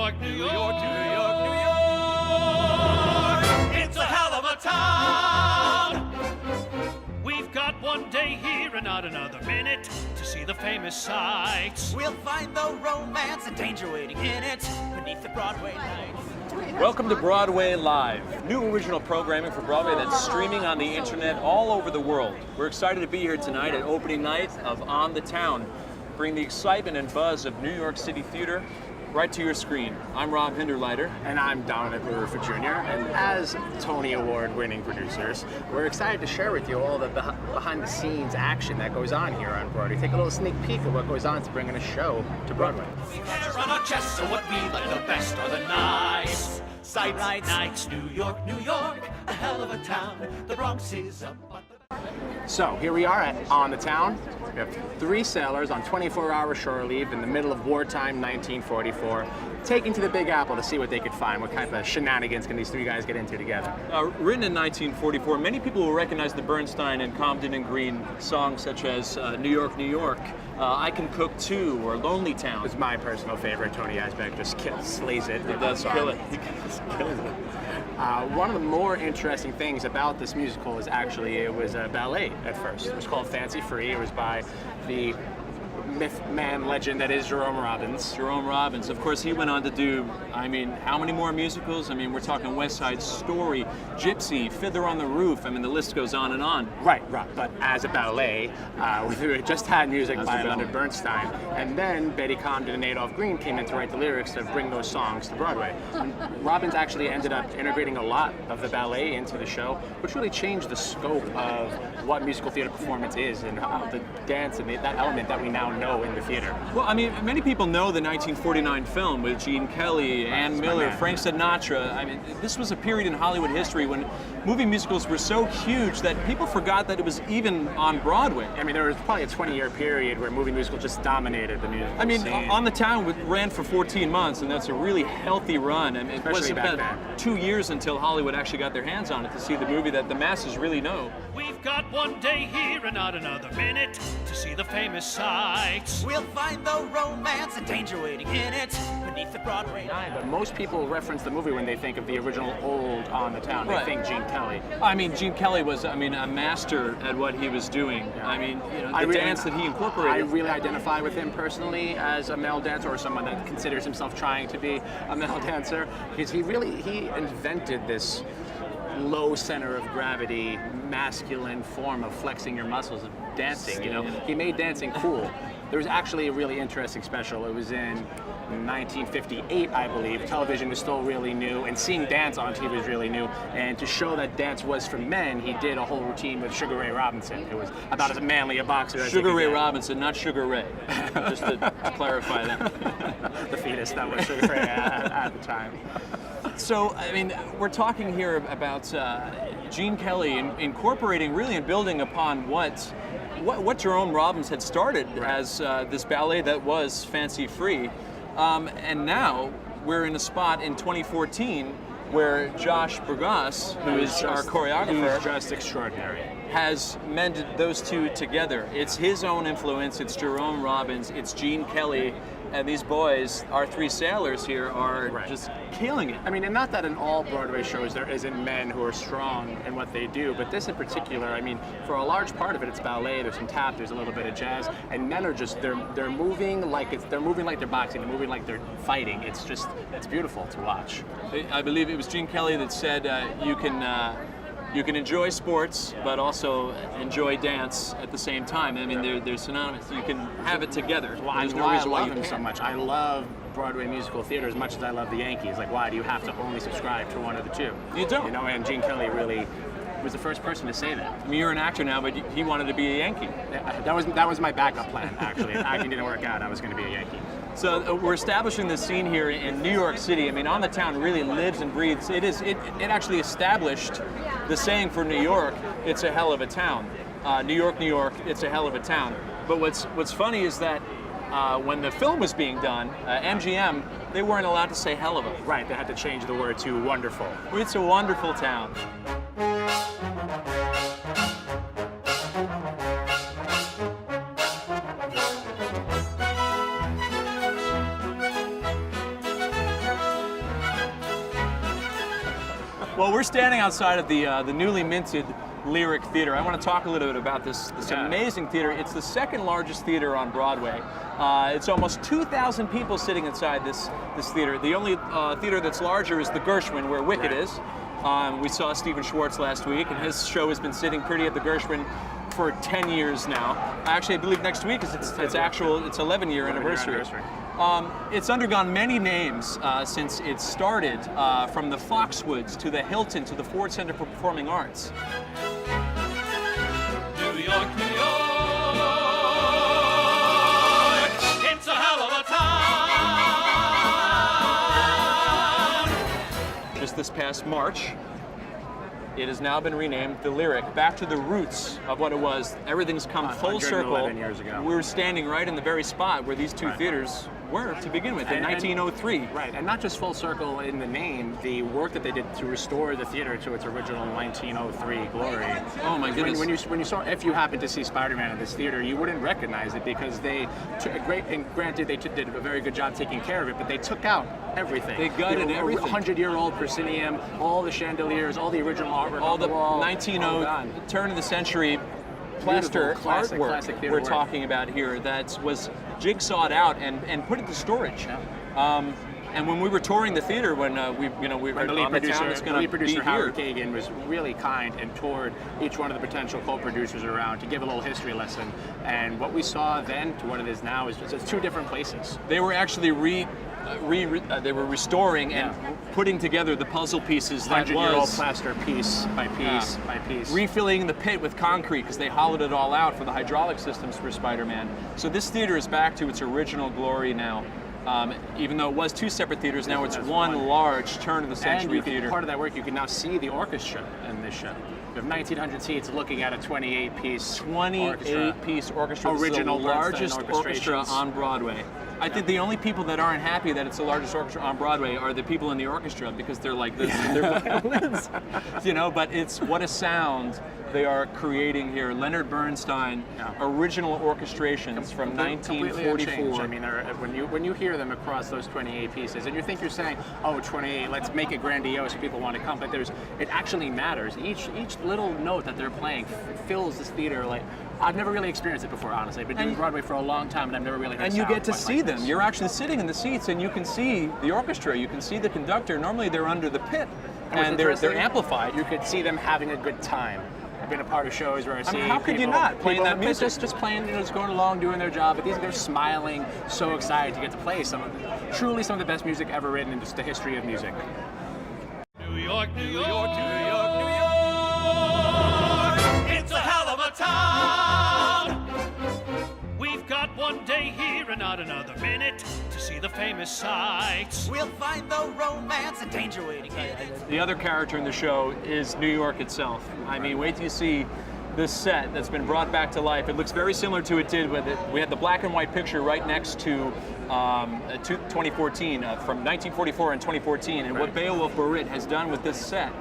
York, New York, New York, New York. It's a hell of a town. We've got one day here and not another minute to see the famous sights. We'll find the romance and danger waiting in it beneath the Broadway nights. Welcome to Broadway Live, new original programming for Broadway that's streaming on the internet all over the world. We're excited to be here tonight at opening night of On the Town. Bring the excitement and buzz of New York City theater right to your screen. I'm Rob Hinderleiter. And I'm Dominic Ruffa Jr. And as Tony Award-winning producers, we're excited to share with you all the behind-the-scenes action that goes on here on Broadway. Take a little sneak peek of what goes on to bringing a show to Broadway. We hair on our chests, so what we like the best are the nice sights. Nights, New York, New York, a hell of a town. The Bronx is up. So here we are at On the Town. We have 3 sailors on 24-hour shore leave in the middle of wartime 1944, taking to the Big Apple to see what they could find. What kind of shenanigans can these 3 guys get into together? Written in 1944, many people will recognize the Bernstein and Comden and Green songs such as New York, New York, I Can Cook Too, or Lonely Town. It's my personal favorite. Tony Asbeck just slays it. He does kill it. He kills it. One of the more interesting things about this musical is actually it was a ballet at first. It was called Fancy Free. It was by the myth man legend that is Jerome Robbins. Jerome Robbins. Of course, he went on to do, I mean, how many more musicals? I mean, we're talking West Side Story, Gypsy, Fiddler on the Roof. I mean, the list goes on and on. Right. But as a ballet, we just had music by Leonard Bernstein. And then Betty Comden and Adolph Green came in to write the lyrics to bring those songs to Broadway. And Robbins actually ended up integrating a lot of the ballet into the show, which really changed the scope of what musical theater performance is and how the dance and that element that we now know in the theater. Well, I mean, many people know the 1949 film with Gene Kelly, Ann Miller, Frank Sinatra. I mean, this was a period in Hollywood history when movie musicals were so huge that people forgot that it was even on Broadway. I mean, there was probably a 20-year period where movie musicals just dominated the musical I mean, scene. On the Town ran for 14 months, and that's a really healthy run. I mean, it was about 2 years until Hollywood actually got their hands on it to see the movie that the masses really know. We've got one day here and not another minute to see the famous sights. We'll find the romance and danger waiting in it beneath the Broadway nights. But most people reference the movie when they think of the original old On the Town. They think Gene Kelly. I mean, Gene Kelly was, a master at what he was doing. Yeah. I mean, the dance that he incorporated. I really identify with him personally as a male dancer or someone that considers himself trying to be a male dancer, because he invented this low center of gravity, masculine form of flexing your muscles of dancing. He made dancing cool. There was actually a really interesting special. It was in 1958, I believe. Television was still really new, and seeing dance on TV was really new. And to show that dance was for men, he did a whole routine with Sugar Ray Robinson. It was about as manly a boxer as Sugar Ray Robinson, not Sugar Ray. Just to clarify that. The fetus that was Sugar Ray at the time. So, I mean, we're talking here about Gene Kelly incorporating really and building upon what Jerome Robbins had started as this ballet that was Fancy Free. And now we're in a spot in 2014 where Josh Burgas, who is our choreographer, who's just extraordinary, has mended those two together. It's his own influence, it's Jerome Robbins, it's Gene Kelly, and these boys, our 3 sailors here, are just killing it. I mean, and not that in all Broadway shows there isn't men who are strong in what they do, but this in particular, I mean, for a large part of it, it's ballet, there's some tap, there's a little bit of jazz, and men are just, they're moving like they're boxing, they're moving like they're fighting. It's beautiful to watch. I believe it was Gene Kelly that said you can enjoy sports, but also enjoy dance at the same time. I mean, they're synonymous. You can have it together. Well, There's no reason why I you love him can't. so much. I love Broadway musical theater as much as I love the Yankees. Like, why do you have to only subscribe to one of the two? You don't. And Gene Kelly really was the first person to say that. I mean, you're an actor now, but he wanted to be a Yankee. That was my backup plan, actually. If acting didn't work out, I was going to be a Yankee. So we're establishing this scene here in New York City. I mean, On the Town really lives and breathes. It actually established the saying for New York, it's a hell of a town. New York, New York, it's a hell of a town. But what's funny is that when the film was being done, MGM, they weren't allowed to say hell of a. Right, they had to change the word to wonderful. It's a wonderful town. Well, we're standing outside of the newly minted Lyric Theater. I want to talk a little bit about this amazing theater. It's the second largest theater on Broadway. It's almost 2,000 people sitting inside this theater. The only theater that's larger is the Gershwin, where Wicked is. We saw Stephen Schwartz last week, and his show has been sitting pretty at the Gershwin for 10 years now. Actually, I believe next week is its 11-year anniversary. It's undergone many names since it started, from the Foxwoods to the Hilton to the Ford Center for Performing Arts. New York, New York, it's a hell of a town. Just this past March, it has now been renamed the Lyric, back to the roots of what it was. Everything's come full circle. 111 years ago. We're standing right in the very spot where these two theaters were to begin with, in 1903. Right, and not just full circle in the name, the work that they did to restore the theater to its original 1903 glory. Oh my goodness. When you saw, if you happened to see Spider-Man at this theater, you wouldn't recognize it because they took granted they did a very good job taking care of it, but they took out everything. They gutted everything. 100-year-old proscenium, all the chandeliers, all the original artwork All on the the wall. 1900 turn of the century plaster classic artwork theater we're work. talking about here that was jigsawed out and put into storage. And when we were touring the theater, when we were And the on the town that's going lead to be producer here, Howard Kagan was really kind and toured each one of the potential co-producers around to give a little history lesson. And what we saw then to what it is now is just two different places. they were actually they were restoring and putting together the puzzle pieces that 100-year-old was plaster piece by piece by piece. refilling the pit with concrete because they hollowed it all out for the hydraulic systems for Spider-Man. So this theater is back to its original glory now. Even though it was two separate theaters, now it's one large turn-of-the-century theater. Part of that work, you can now see the orchestra in this show. You have 1,900 seats looking at a 28-piece 28-piece orchestra. Original This is the largest Bernstein orchestra orchestrations. on Broadway. I think the only people that aren't happy that it's the largest orchestra on Broadway are the people in the orchestra because they're like this and they're violins. But it's what a sound they are creating here. Leonard Bernstein, original orchestrations from Completely unchanged. 1944. I mean, when you hear them across those 28 pieces, and you think you're saying, "Oh, 28, let's make it grandiose so people want to come," but it actually matters. Each little note that they're playing fills this theater. Like, I've never really experienced it before, honestly. I've been doing Broadway for a long time, and I've never really heard And you sound get to quite see like them. this. You're actually sitting in the seats, and you can see the orchestra. You can see the conductor. Normally, they're under the pit, and they're amplified. You could see them having a good time. I've been a part of shows where I see how could you people- not playing people that music? Just playing, just going along, doing their job. But they're smiling, so excited to get to play truly some of the best music ever written in just the history of music. New York, New York, New York, New York, it's a hell of a town. We've got one day here and not another minute to see the famous sights. We'll find the romance and danger waiting in it. The other character in the show is New York itself. I mean, wait till you see this set that's been brought back to life. It looks very similar to it did with it. We had the black and white picture right next to 2014, from 1944 and 2014, and what Beowulf Boritt has done with this set,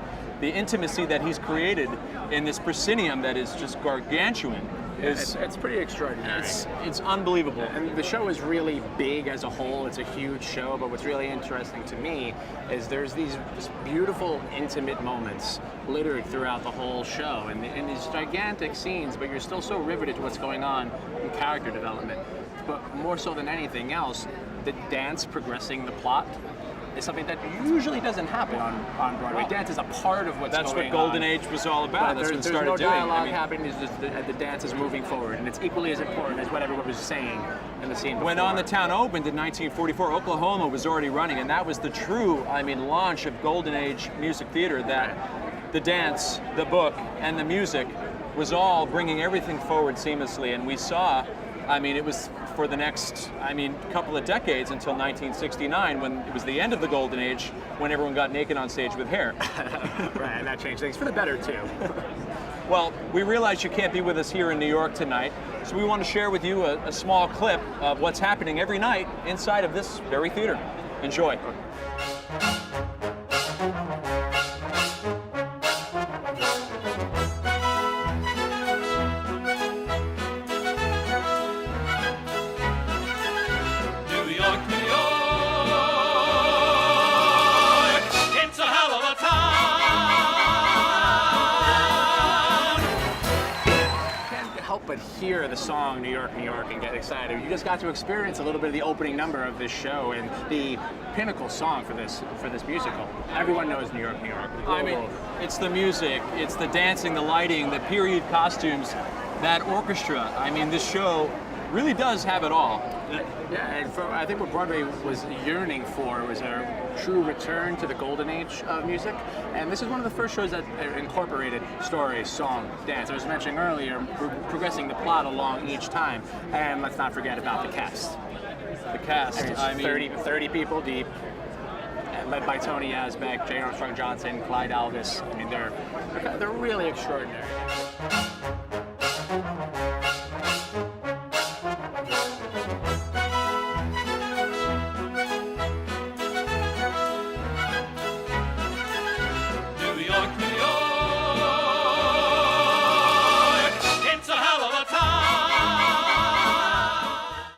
the intimacy that he's created in this proscenium that is just gargantuan. It's pretty extraordinary. It's unbelievable. And the show is really big as a whole. It's a huge show, but what's really interesting to me is there's these just beautiful, intimate moments littered throughout the whole show, and these gigantic scenes, but you're still so riveted to what's going on in character development. But more so than anything else, the dance progressing the plot is something that usually doesn't happen on Broadway. Dance is a part of what's That's going what Golden on. Age was all about. That's what it There's started no doing. dialogue happening. It's just the dance is moving forward, and it's equally as important as what everyone was saying in the scene before. When On the Town opened in 1944, Oklahoma was already running, and that was the true, launch of Golden Age music theater, that the dance, the book, and the music was all bringing everything forward seamlessly, and we saw, it was for the next, couple of decades until 1969, when it was the end of the Golden Age, when everyone got naked on stage with hair. Right, and that changed things for the better too. Well, we realize you can't be with us here in New York tonight, so we want to share with you a small clip of what's happening every night inside of this very theater. Enjoy. New York, New York, it's a hell of a town. hear the song New York, New York and get excited. You just got to experience a little bit of the opening number of this show and the pinnacle song for this musical. Everyone knows New York, New York. I mean, it's the music, it's the dancing, the lighting, the period costumes, that orchestra. I mean, this show really does have it all. Yeah, and I think what Broadway was yearning for was a true return to the golden age of music. And this is one of the first shows that incorporated story, song, dance. I was mentioning earlier, progressing the plot along each time. And let's not forget about the cast. The cast, I mean, 30 people deep, led by Tony Yazbeck, J. Armstrong Johnson, Clyde Alvis. I mean, they're really extraordinary.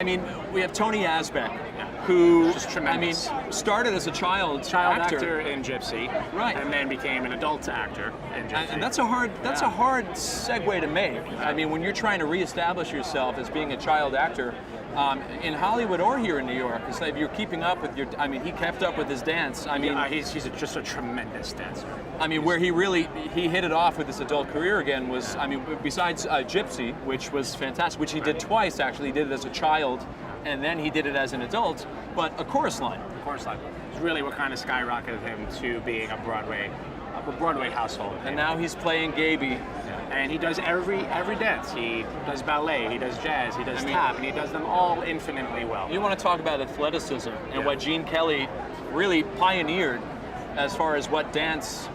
I mean, we have Tony Yazbeck, who, Just tremendous. I mean, started as a child actor in Gypsy, Right. and then became an adult actor in Gypsy. and that's a hard segue to make. I mean, when you're trying to reestablish yourself as being a child actor in Hollywood or here in New York, it's like if you're keeping up with your. I mean, he kept up with his dance. I mean, he's just a tremendous dancer. I mean, where he hit it off with his adult career again was, I mean, besides Gypsy, which was fantastic, which he did twice actually. He did it as a child, and then he did it as an adult. But A Chorus Line. Of course, like, it's really what kind of skyrocketed him to being a Broadway household. And now he's playing Gaby. And he does every dance. He does ballet, he does jazz, he does tap, and he does them all infinitely well. You want to talk about athleticism and what Gene Kelly really pioneered as far as what dance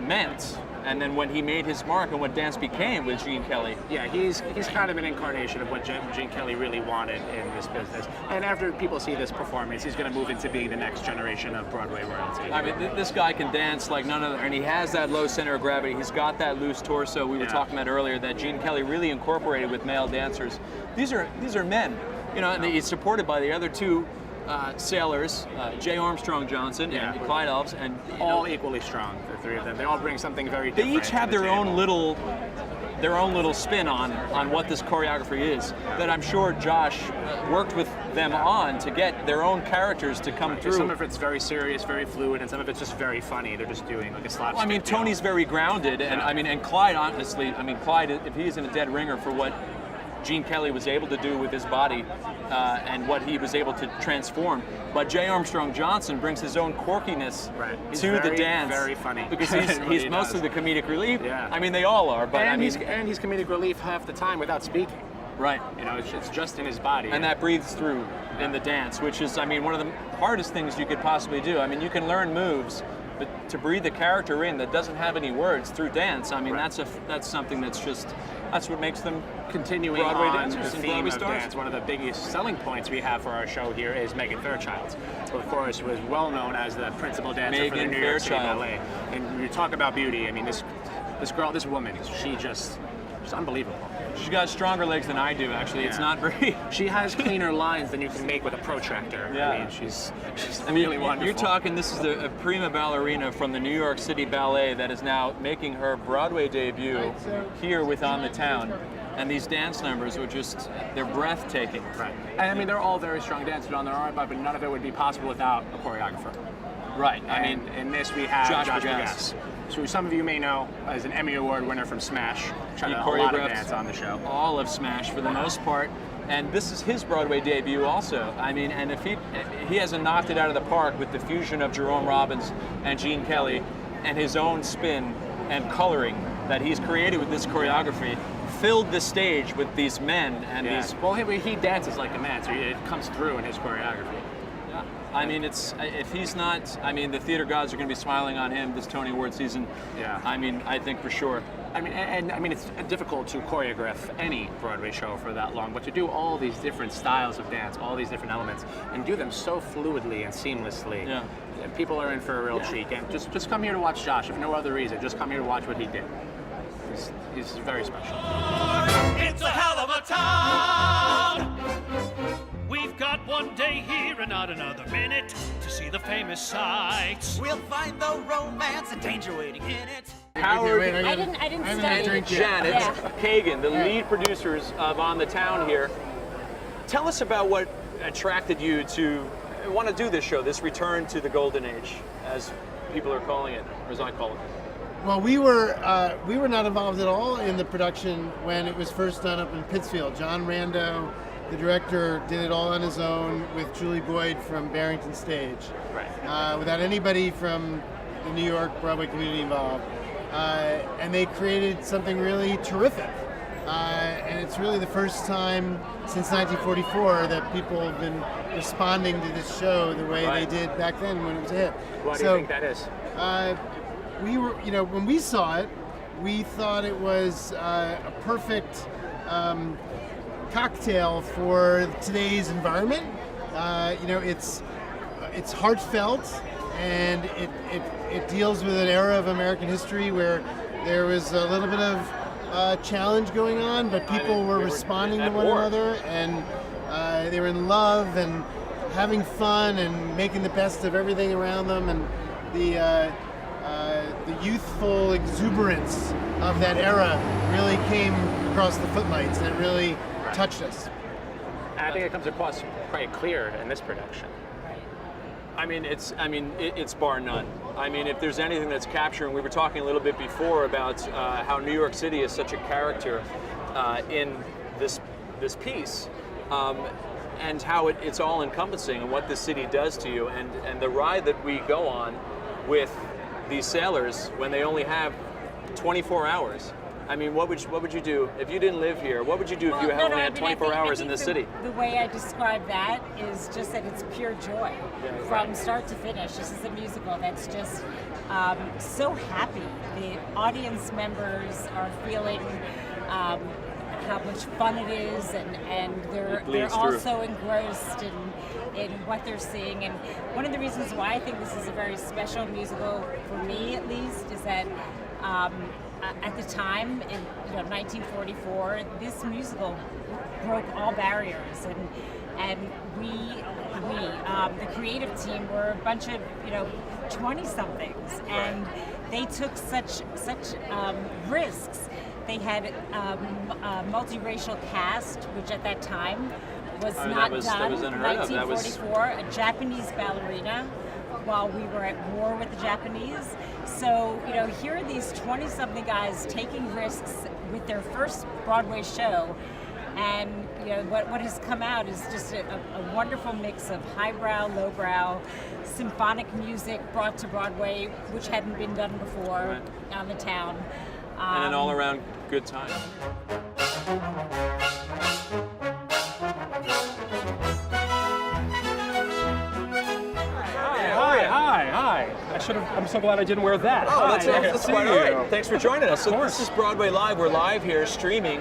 meant, and then when he made his mark and what dance became with Gene Kelly. Yeah, he's kind of an incarnation of what Gene Kelly really wanted in this business. And after people see this performance, he's going to move into being the next generation of Broadway royalty. I mean, this guy can dance like none other, and he has that low center of gravity. He's got that loose torso we were talking about earlier that Gene Kelly really incorporated with male dancers. These are men, you know, and he's supported by the other two sailors, J. Armstrong Johnson and Clyde Alves, and all equally strong, the three of them. They all bring something very different. They each have their own little spin on what this choreography is that I'm sure Josh worked with them on to get their own characters to come through. Some of it's very serious, very fluid, and some of it's just very funny. They're just doing like a slapstick. Well, I mean, Tony's very grounded, and I mean, and Clyde, honestly, I mean, Clyde, if he isn't a dead ringer for what Gene Kelly was able to do with his body and what he was able to transform. But J. Armstrong Johnson brings his own quirkiness to the dance. Very funny. Because he's mostly the comedic relief. Yeah. I mean, they all are. But and I mean, he's comedic relief half the time without speaking. Right. You know, it's just in his body. And that breathes through in the dance, which is, I mean, one of the hardest things you could possibly do. I mean, you can learn moves, but to breathe a character in that doesn't have any words through dance, I mean, that's something that's what makes them continuing Broadway on dancers the and theme Broadway of stars. dance. One of the biggest selling points we have for our show here is Megan Fairchild, who of course was well known as the principal dancer for the Megan New York City Fairchild. Ballet. And you talk about beauty. I mean, this girl, this woman, she's unbelievable. She's got stronger legs than I do, actually. It's not very. She has cleaner lines than you can make with a protractor. Yeah. I mean, she's really wonderful. You're talking, this is a prima ballerina from the New York City Ballet that is now making her Broadway debut here with On the Town. And these dance numbers are just, they're breathtaking. Right. And I mean, they're all very strong dancers on their own, but none of it would be possible without a choreographer. Right. I mean, in this we have Josh Josh Bergasse, who some of you may know as an Emmy Award winner from Smash. He A lot of choreographed dance on the show. all of Smash for the most part. And this is his Broadway debut also. I mean, and if he hasn't knocked it out of the park with the fusion of Jerome Robbins and Gene Kelly and his own spin and coloring that he's created with this choreography, filled the stage with these men and these. Well, he dances like a man, so it comes through in his choreography. I mean, if he's not, I mean, the theater gods are going to be smiling on him this Tony Award season. Yeah. I mean, I think for sure. I mean, and I mean, it's difficult to choreograph any Broadway show for that long, but to do all these different styles of dance, all these different elements, and do them so fluidly and seamlessly, people are in for a real treat. And just come here to watch Josh, if no other reason. Just come here to watch what he did. He's very special. It's a hell of a town. We've got one day here and not another minute to see the famous sights. We'll find the romance and danger waiting in it. Howard, Wait, I didn't haven't had a study. drink yet. Janet Yeah. Kagan, the lead producers of On the Town here. Tell us about what attracted you to want to do this show, this return to the golden age, as people are calling it, or as I call it. Well, we were not involved at all in the production when it was first done up in Pittsfield. John Rando, the director, did it all on his own with Julie Boyd from Barrington Stage, without anybody from the New York Broadway community involved. And they created something really terrific. And it's really the first time since 1944 that people have been responding to this show the way they did back then when it was a hit. Why do you think that is? We were, when we saw it, we thought it was a perfect cocktail for today's environment. It's heartfelt, and it deals with an era of American history where there was a little bit of challenge going on, but people were responding to one another, and they were in love and having fun and making the best of everything around them, and the youthful exuberance of that era really came across the footlights, and it really touched us. And I think it comes across quite clear in this production. It's bar none. I mean, if there's anything that's capturing, we were talking a little bit before about how New York City is such a character in this piece, and how it's all encompassing and what the city does to you, and the ride that we go on with these sailors when they only have 24 hours. I mean, what would you do if you didn't live here? What would you do if you only had 24 hours in the city? The way I describe that is just that it's pure joy from start to finish. This is a musical that's just so happy. The audience members are feeling how much fun it is, and they're also engrossed in what they're seeing. And one of the reasons why I think this is a very special musical, for me at least, is that at the time, in 1944, this musical broke all barriers, and we, the creative team, were a bunch of 20-somethings, and they took such risks. They had a multiracial cast, which at that time was not done. That was unheard of. 1944, a Japanese ballerina, while we were at war with the Japanese. So, here are these 20-something guys taking risks with their first Broadway show, and what has come out is just a wonderful mix of highbrow, lowbrow, symphonic music brought to Broadway, which hadn't been done before on the town. And an all-around good time. Hi. I'm so glad I didn't wear that. Oh, that's Hi, quite all right. Thanks for joining us. So this is Broadway Live. We're live here streaming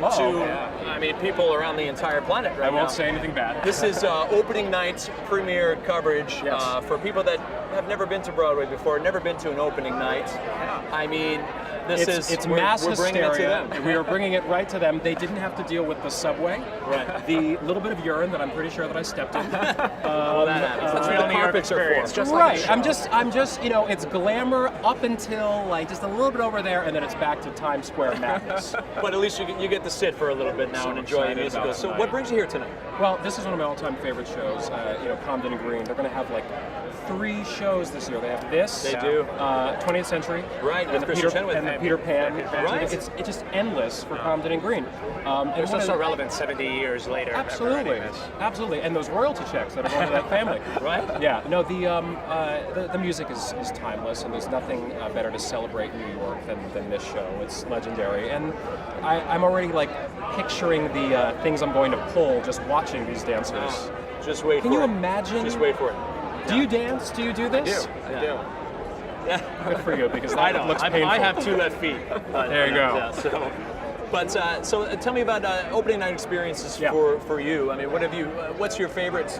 people around the entire planet right now. I won't say anything bad. This is opening night's premiere coverage for people that have never been to Broadway before, never been to an opening night. I mean, It's mass we're bringing hysteria. it to them. We are bringing it right to them. They didn't have to deal with the subway, the little bit of urine that I'm pretty sure that I stepped in. Well, that happens. That's what the carpets are for. Just Right. like I'm just, it's glamour up until like just a little bit over there, and then it's back to Times Square madness. But at least you get to sit for a little bit now So and enjoy the excited musical. about So tonight. what brings you here tonight? Well, this is one of my all-time favorite shows. Comden and Green. They're going to have like 3 shows this year. They have this. They do. 20th Century. Right, And with the Christian Peter, Chenoweth. and the Peter Pan. Right. It's just endless for Comden and Green. It's also relevant 70 years later. Absolutely, absolutely, and those royalty checks that are going to that family. Right. Yeah. No, the music is timeless, and there's nothing better to celebrate New York than this show. It's legendary, and I'm already like picturing the things I'm going to pull just watching these dancers. Just wait Can for you it. imagine? Just wait for it. Do you dance? Do you do this? I do. Good for you, because I that don't. looks painful. I have 2 left feet. But, There you go. Yeah, so tell me about opening night experiences for you. I mean, what's your favorite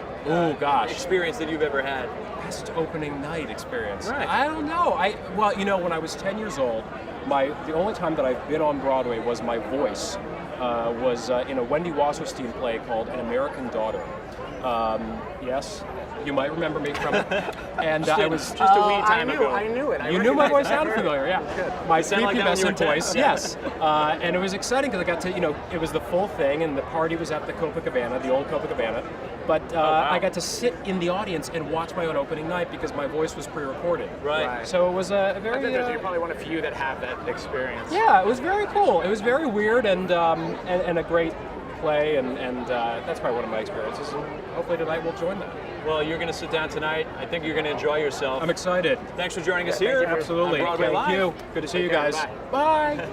experience that you've ever had? Best opening night experience. Right. I don't know. When I was 10 years old, the only time that I've been on Broadway was my voice was in a Wendy Wasserstein play called An American Daughter. Yes, you might remember me from it. And I was Just a wee time ago. I knew it. You knew my voice sounded familiar, yeah. My sound like that when you were prepubescent 10. voice, yes. And it was exciting because I got to, it was the full thing, and the party was at the Copacabana, the old Copacabana. But I got to sit in the audience and watch my own opening night because my voice was pre-recorded. Right. So it was a I very. think you're probably one of few that have that experience. Yeah, it was very cool. It was very weird and a great play, and that's probably one of my experiences. And hopefully tonight we'll join that. Well, you're going to sit down tonight. I think you're going to enjoy yourself. I'm excited. Thanks for joining us thank here. you for- Absolutely. on Broadway Thank Live. you. Good to see you care. guys. Bye.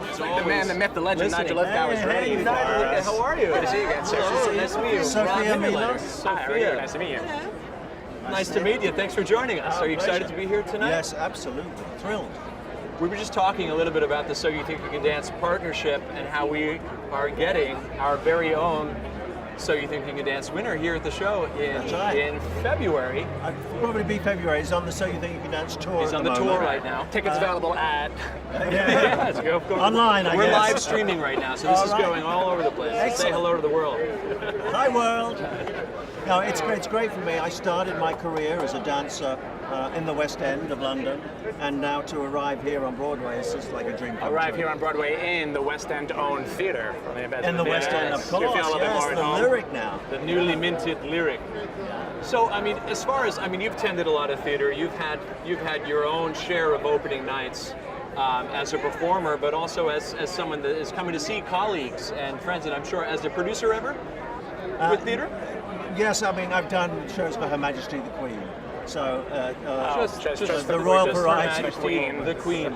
It's The always man, the myth, the legend, listening. Nigel Lithgow is ready. Hey, Nigel. How are you? Good to see you again, sir. Hello, nice to meet you. Sophia Rob Himmerlander. Milos. Hi, how are you? Sophia. Nice to meet you. Nice to meet you. Thanks for joining us. Are you excited to be here tonight? Yes, absolutely. Thrilled. We were just talking a little bit about the So You Think You Can Dance partnership and how we are getting our very own So You Think You Can Dance winner here at the show That's right. in February. I'd probably be February. He's on the So You Think You Can Dance tour. He's at on the tour moment. right now. Tickets available at. Yes, go, of course. Online, I We're guess. live streaming right now, so this All is right. going all over the place. Say Excellent. hello to the world. Hi, world. No, it's great. It's great for me. I started my career as a dancer in the West End of London, and now to arrive here on Broadway is just like a dream come Arrive true. here on Broadway in the West End owned theater. In the West End, of Yes. course. You're feeling a little bit Yes, more at the home. lyric now. The newly minted lyric. So, I mean, as far as you've attended a lot of theater. You've had your own share of opening nights as a performer, but also as someone that is coming to see colleagues and friends. And I'm sure, as a producer ever with theater. Yes, I mean I've done shows for Her Majesty the Queen. So just the Royal Just Her Variety Majesty, the Queen.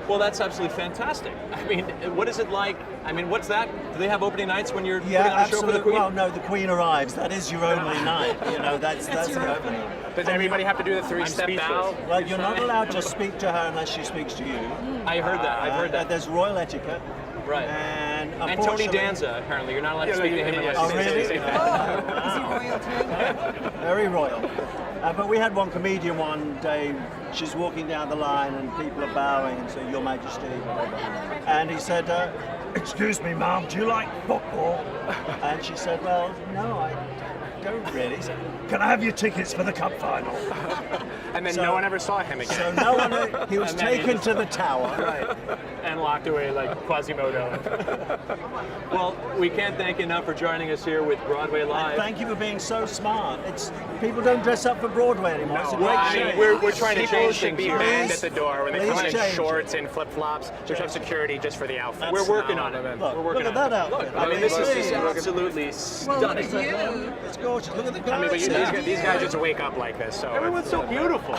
Well, that's absolutely fantastic. I mean, what is it like? I mean, what's that? Do they have opening nights when you're Yeah, putting on a show for the absolutely. Queen? Well, no, the Queen arrives. That is your only night. You know, that's the opening. Does everybody have to do the three-step speechless. bow? Well, you're not allowed to speak to her unless she speaks to you. I heard that. I've heard that. There's royal etiquette. Right. And And Tony unfortunately- Danza, apparently, you're not allowed to speak to him unless Oh, you say really? that. Very royal. But we had one comedian one day, she's walking down the line and people are bowing and saying, Your Majesty, whatever. And he said, excuse me, ma'am, do you like football? And she said, well, no, I don't really. He said, can I have your tickets for the cup final? And then So- no one ever saw him again. So no one, he was And then he taken just- to the tower. Right. And locked away like Quasimodo. Well, we can't thank you enough for joining us here with Broadway Live. Thank you for being so smart. It's people don't dress up for Broadway anymore. It's a great I shame. mean, we're trying to People change should be things here. banned at the door when they Please come in change shorts and flip-flops. Just have security just for the outfit. We're working on it. Look, We're working look on at that it. outfit. Look, I mean, this is please. absolutely stunning. It's gorgeous. Look at the guys. I mean, but these guys just wake up like this. So Everyone's so beautiful.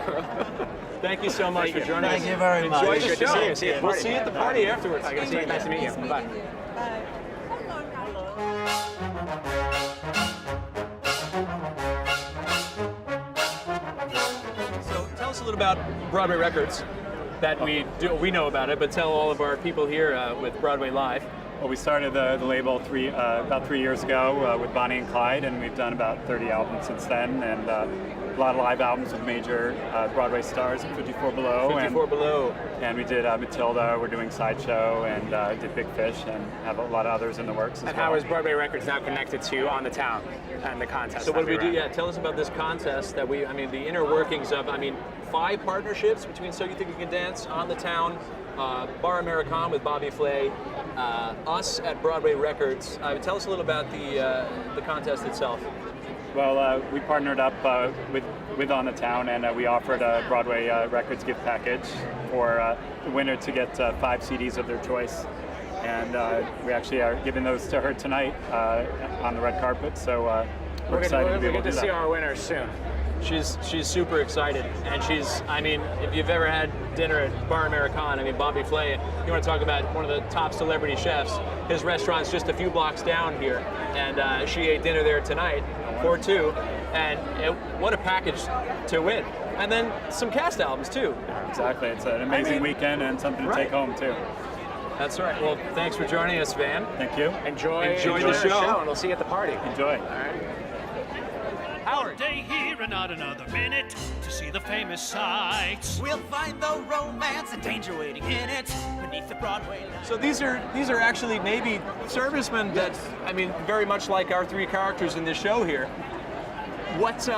Thank you so much for joining us. Thank you very much. Enjoy the Good to show. see you. See you at the We'll party. see you at the party afterwards. I gotta see you. Nice to meet you. Bye. So tell us a little about Broadway Records that we know about it, but tell all of our people here with Broadway Live. Well, we started the label about 3 years ago with Bonnie and Clyde, and we've done about 30 albums since then, and a lot of live albums with major Broadway stars, 54 Below. 54 Below. And we did Matilda, we're doing Sideshow, and did Big Fish, and have a lot of others in the works as And well. how is Broadway Records now connected to On the Town and the contest? So what do we that do? ran? Yeah, tell us about this contest that the inner workings of, 5 partnerships between So You Think You Can Dance, On the Town, Bar American with Bobby Flay, us at Broadway Records. Tell us a little about the contest itself. Well, we partnered up with On the Town, and we offered a Broadway Records gift package for the winner to get 5 CDs of their choice. And we actually are giving those to her tonight on the red carpet, so we're excited to be able to do see that. our winners soon. She's super excited, and if you've ever had dinner at Bar American, Bobby Flay, you want to talk about one of the top celebrity chefs, his restaurant's just a few blocks down here, and she ate dinner there tonight for 2, and what a package to win. And then some cast albums too. Exactly, it's an amazing weekend and something to take home too. That's right. Well, thanks for joining us, Van. Thank you. Enjoy the show. and we'll see you at the party. Enjoy. All right. Howard. one day here and not another minute to see the famous sights. We'll find the romance and danger waiting in it beneath the Broadway light. So these are actually Navy servicemen that, I mean, very much like our three characters in this show here. What,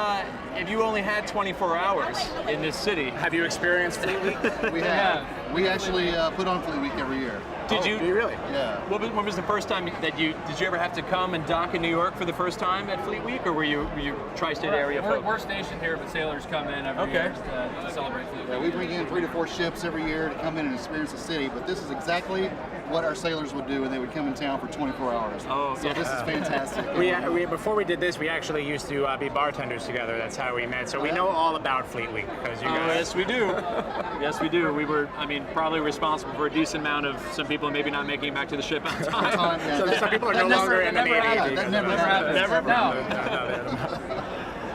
if you only had 24 hours in this city? Have you experienced Fleet Week? We have. We actually put on Fleet Week every year. Did you? Do you really? Yeah. When was the first time that did you ever have to come and dock in New York for the first time at Fleet Week, or were you tri-state area folk? We're stationed here, but sailors come in every year to celebrate Fleet Week. Yeah, we bring in 3 to 4 ships every year to come in and experience the city, but this is exactly what our sailors would do, and they would come in town for 24 hours. Oh, so this is fantastic. We before we did this, we actually used to be bartenders together. That's how we met. So we know all about Fleet Week because you guys. Yes, we do. Yes, we do. We were, I mean, probably responsible for a decent amount of some people maybe not making it back to the ship on time. So some people are no longer in the Navy. That never happened. Never.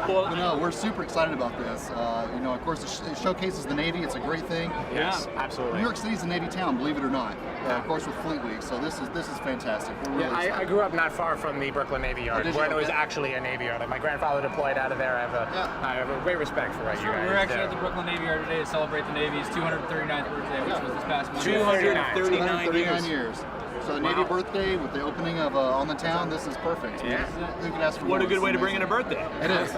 Well, But no, we're super excited about this. You know, of course, it showcases the Navy. It's a great thing. Yes, absolutely. New York City's a Navy town, believe it or not. Of course, with Fleet Week. So this is fantastic. We're really excited. I grew up not far from the Brooklyn Navy Yard, did you? where it was Okay. actually a Navy Yard. Like my grandfather deployed out of there. I have a great respect for what you guys We're actually do. at the Brooklyn Navy Yard today to celebrate the Navy's 239th birthday, which was this past Monday. 239 years. So the Navy birthday with the opening of On the Town, this is perfect. Yeah. Who could ask for What a more? good It's way to bring in amazing. a birthday. It is.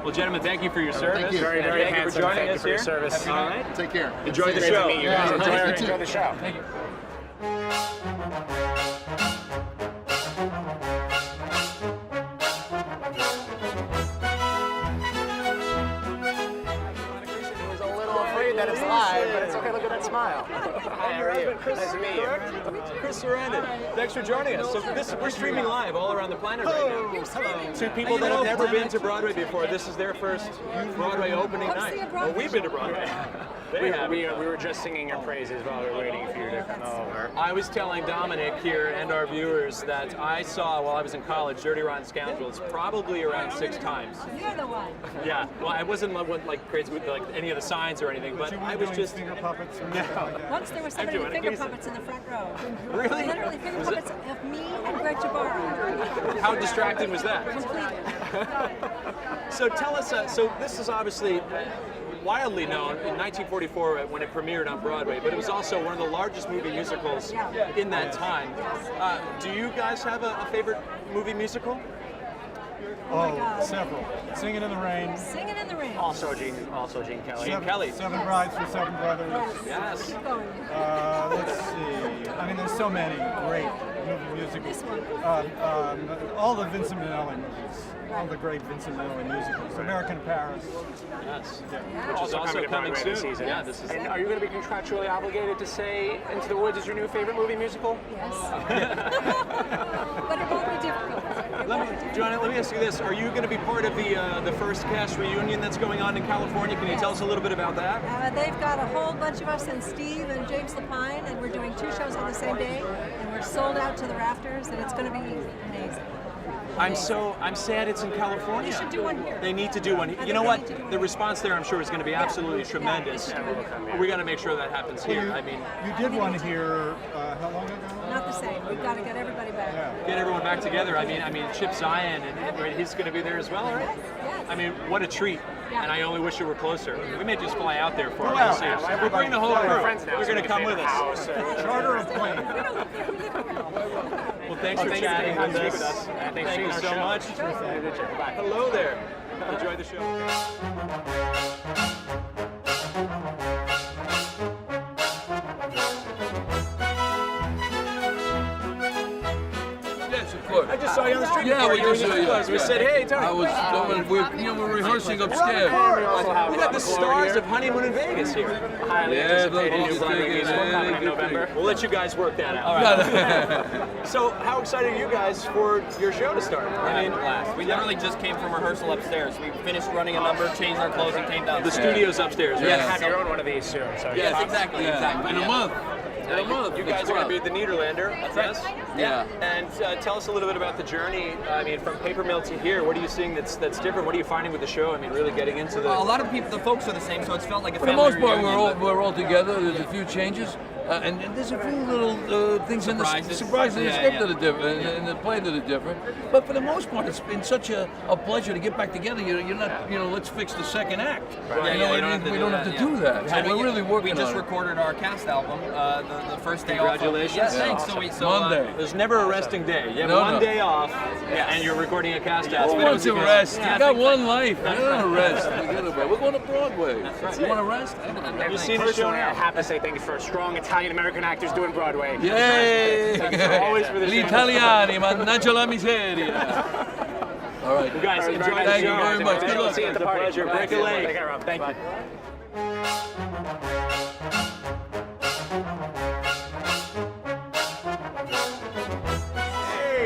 Well, gentlemen, thank you for your service. Thank you. Very, And very thank you handsome. for joining Thank you us for your here. service. All right. Take care. Enjoy the Great show. to meet you guys. Yeah, Enjoy you too. the show. Thank you. He was a little afraid that it's live, but it's okay. Look at that smile. Hi, how are you? Nice to meet you. Chris Sarandon, thanks for joining us. So we're streaming live all around the planet right now. To people that have never been to Broadway before, this is their first Broadway opening night. Well, we've been to Broadway. They have. We were just singing your praises while we were waiting for you to come over. I was telling Dominic here and our viewers that I saw while I was in college Dirty Rotten Scoundrels probably around 6 times. You're the one. Yeah, well, I wasn't like crazy with like any of the signs or anything, but I was just finger puppets. No. Once there was somebody I'm with doing finger it. puppets in the front row. Really? Literally finger puppets of me and Greg Jabara. How distracting was that? So tell us. So this is obviously wildly known in 1944 when it premiered on Broadway, but it was also one of the largest movie musicals in that time. Do you guys have a favorite movie musical? Oh, several. Singing in the Rain. Singing in the Rain. Also Gene Kelly. Gene Kelly. Seven Brides for Seven Brothers. Yes. Keep going. Let's see. I mean, there's so many great movie musicals. This one. All the Vincent Minnelli movies. All the great Vincent Minnelli musicals. American Paris. Yes. Which Which is also to coming Broadway this soon. season. Yeah, this is. And are you going to be contractually obligated to say Into the Woods is your new favorite movie musical? Yes. But it won't be difficult. Joanna, let me ask you this: are you going to be part of the first cast reunion that's going on in California? Can you tell us a little bit about that? They've got a whole bunch of us and Steve and James Lapine, and we're doing 2 shows on the same day, and we're sold out to the rafters, and it's going to be amazing. I'm sad it's in California. You should do one here. They need to do one. I You think know they what? need to do one The here. response there, I'm sure, is going to be absolutely tremendous. We got to make sure that happens here. I mean, You did one here, how long ago? Not the same. We've got to get everybody back. get everyone back together. I mean, Chip Zien, and he's going to be there as well, right? Yes. I mean, what a treat. Yeah. And I only wish it were closer. We may just fly out there for it. Wow. We'll see. Yeah, We're bringing the whole we're crew. friends now, You're so going we to can come stay with at the us. house. Charter of plane. Well, thanks for chatting with us. Thank you so much. Bye. Hello there. Enjoy the show. Yes, of course. I just saw you on the street. Yeah, before. we You were just in saw the you. clothes. We said, hey, Tony. I was going, we're rehearsing upstairs. We got the stars of Honeymoon in Vegas here. Highly Yeah, anticipated those new Broadway things, musical coming in good November. We'll let you guys work that out. So, how excited are you guys for your show to start? I mean, We literally just came from rehearsal upstairs. We finished running a number, changed our clothes, and came down. the studio's upstairs, right? You're gonna have your own one of these soon. So Yes, exactly. In a month. In a month. You guys are going to be at the Niederlander. Yes. Yeah. And tell us a little bit about the journey. I mean, from Paper Mill to here, what are you seeing that's different? What are you finding with the show? I mean, really getting into the. A lot of people, the folks are the same, so it's felt like a For the family most part, reunion, but- we're all together. There's a few changes, And there's a few little things Surprises. surprises in the Yeah, script yeah. that are different, and the play that are different. But for the most part, it's been such a pleasure to get back together. You're not, let's fix the second act. Right. We don't have to do that. So And we're really working We just on it. recorded our cast album the first day Congratulations. off. Yes, Yeah. thanks. Awesome. So Monday. There's never a resting day. You have No, one no. day off, and you're recording a cast album. Who wants to rest? Yeah, You got one life. You don't want to rest. Forget about it. We're going to Broadway. right. You want to rest? You've seen the show Personally, I now. have to say thank you for strong Italian-American actors doing Broadway. Yay! Always for the Gli show. italiani, mannaggia la miseria. All right. You guys enjoy the Thank you show. very much. Good luck. See you at the It's a party. pleasure. Break a leg. Take care, Rob. Thank you.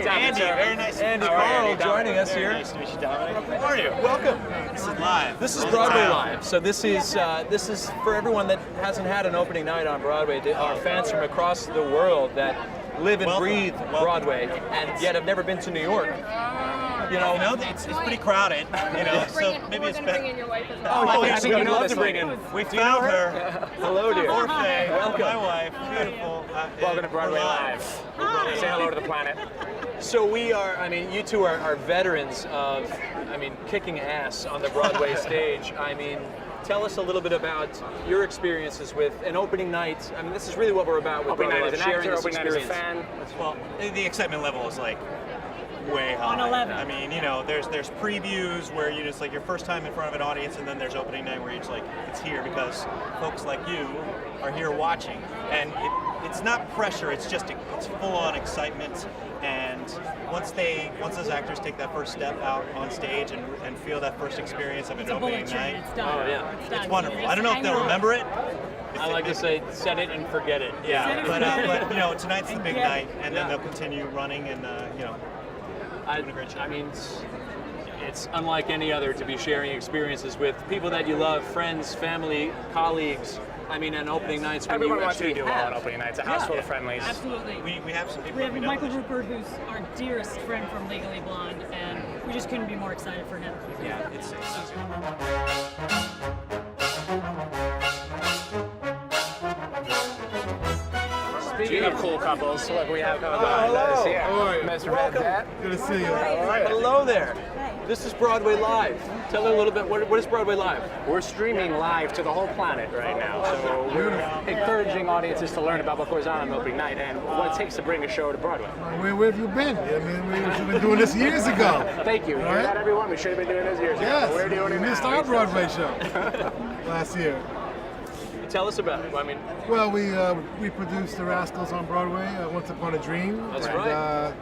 Andy, very nice. Andy Carl joining us here. Nice to meet you, Dominic. How are you? Welcome. This is live. This is Broadway Live. So this is for everyone that hasn't had an opening night on Broadway. Our fans from across the world that live and breathe Broadway, and yet have never been to New York. It's pretty crowded. So maybe it's better. your wife as well. Oh, I think you we'd know love this to bring lady. in. We found her. Hello, dear. Orphe, Welcome. my wife. Beautiful. Welcome to Broadway we're Live. Say hello to the planet. So we are, you two are veterans of, kicking ass on the Broadway stage. Tell us a little bit about your experiences with an opening night. This is really what we're about with Opening Broadway night as Live, an sharing actor, this opening night as a experience. fan. Well, the excitement level is like way high. On 11. There's previews where you just like your first time in front of an audience, and then there's opening night where you're just like, it's here because folks like you are here watching, and it's not pressure. It's just it's full-on excitement. And once those actors take that first step out on stage and feel that first experience of an opening night, It's done. Oh, yeah. It's done. it's wonderful. You I don't know if just they'll hang on. remember it. I like to say, set it and forget it. Yeah, but tonight's the big get night, it. and then they'll continue running, and doing a great job. It's unlike any other to be sharing experiences with people that you love, friends, family, colleagues. And opening nights when Everyone you wants to actually do well have. on opening nights. A house full of friendlies. Absolutely. We have some people We have that we know. Michael Rupert, who's our dearest friend from Legally Blonde, and we just couldn't be more excited for him. Yeah, it's Speaking of cool couples, look, we have us here. Mr. Red Hat. Good to see you. Hello there. This is Broadway Live. Tell me a little bit, what is Broadway Live? We're streaming live to the whole planet right now, so we're encouraging audiences to learn about what goes on opening night and what it takes to bring a show to Broadway. Where have you been? We should have been doing this years ago. Thank you. You hear that, everyone? We should have been doing this years ago. Yes, We're doing it we missed now. our Broadway show last year. Tell us about it. Well, we produced The Rascals on Broadway, Once Upon a Dream. That's and, right.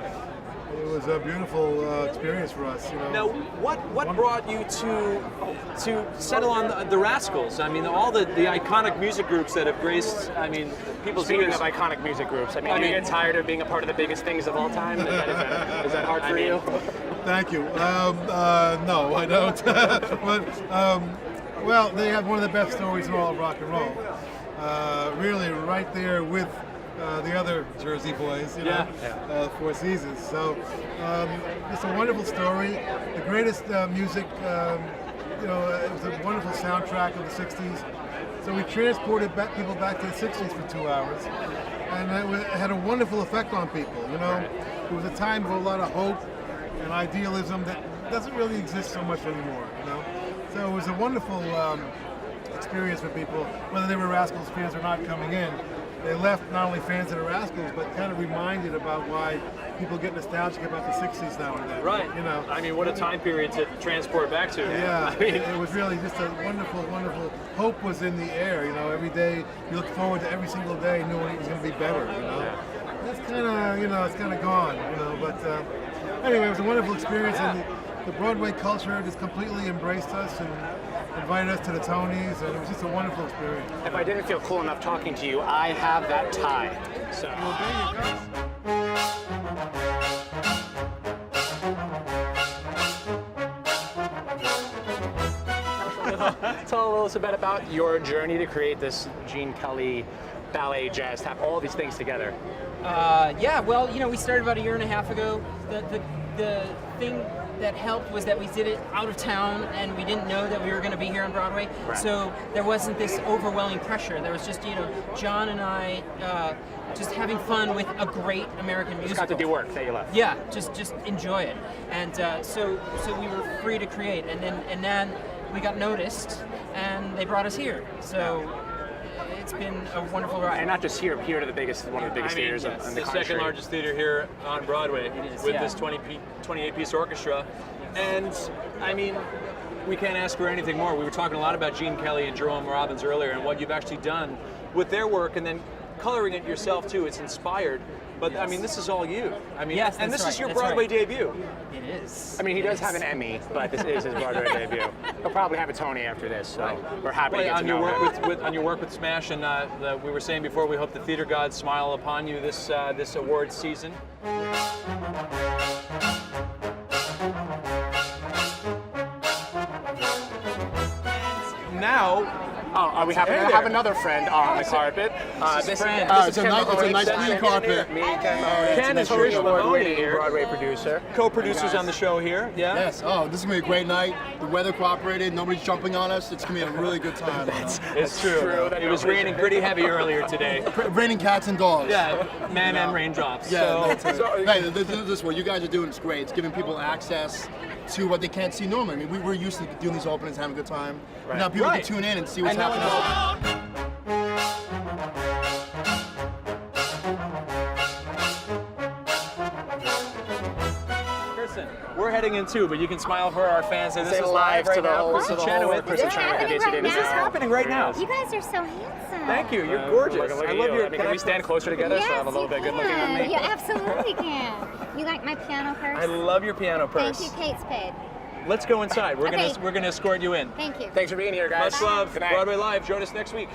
It was a beautiful experience for us. Now, what brought you to settle on the Rascals? All the iconic music groups that have graced, people's Speaking ears. of iconic music groups, do you get tired of being a part of the biggest things of all time? Is that hard for you? Thank you. No, I don't. But well, they have one of the best stories in all of rock and roll. Really, right there with the other Jersey boys, Four Seasons. So it's a wonderful story. The greatest music. It was a wonderful soundtrack of the '60s. So we transported people back to the '60s for 2 hours, and it had a wonderful effect on people. It was a time of a lot of hope and idealism that doesn't really exist so much anymore. So it was a wonderful experience for people, whether they were Rascals fans or not coming in. They left not only fans of the Rascals, but kind of reminded about why people get nostalgic about the '60s now and then. Right. What a time period to transport back to. Yeah. It was really just a wonderful, wonderful. Hope was in the air. Every day you look forward to every single day, knowing it was going to be better. That's kind of, it's kind of gone. But anyway, it was a wonderful experience, and the Broadway culture just completely embraced us and invited us to the Tonys, and it was just a wonderful experience. If I didn't feel cool enough talking to you, I have that tie. So. Tell us a bit about your journey to create this Gene Kelly ballet jazz, have all these things together. Yeah, well, we started about a year and a half ago. The thing that helped was that we did it out of town and we didn't know that we were going to be here on Broadway. Right. So there wasn't this overwhelming pressure. There was just, John and I just having fun with a great American musical. Just got to do work that you left. Yeah, just enjoy it. And so we were free to create. And then we got noticed and they brought us here. So it's been a wonderful ride. And not just here to the biggest, one of the biggest theaters in the country. The second largest theater here on Broadway with this 28-piece orchestra. And I mean, we can't ask for anything more. We were talking a lot about Gene Kelly and Jerome Robbins earlier and what you've actually done with their work and then coloring it yourself too. It's inspired. But I mean, this is all you. I mean, yes, and this is your that's Broadway right. debut. It is. I mean, he does have an Emmy, but this is his Broadway debut. He'll probably have a Tony after this, so we're happy to get to on know your him. work on your work with Smash, and we were saying before, we hope the theater gods smile upon you this this awards season. Now. We have another friend on the carpet. It's a nice clean carpet. Ken is Trish Mahoney here, Broadway producer. Co-producers on the show here. Yeah. Yes. Oh, this is gonna be a great night. The weather cooperated. Nobody's jumping on us. It's gonna be a really good time. It's true. It was raining pretty heavy earlier today. Raining cats and dogs. Yeah, man and raindrops. Yeah. So, Hey, this what you guys are doing is great. It's giving people access to what they can't see normally. I mean, we're used to doing these openings, having a good time. Right. Now people can tune in and see what's happening. We're heading in too, but you can smile for our fans. This Say is live right to the now. whole- Kristen to the Chenoweth. whole- Kristen Chenoweth, in case you didn't This is know. happening right now. You guys are so handsome. Thank you. You're gorgeous. Look at I love you. your. I mean, can we stand closer together so I have a little bit good looking on me? You absolutely can. You like my piano purse? I love your piano purse. Thank you, Kate's paid. Let's go inside. We're Okay. gonna escort you in. Thank you. Thanks for being here, guys. Much love. Good night. Broadway Live. Join us next week.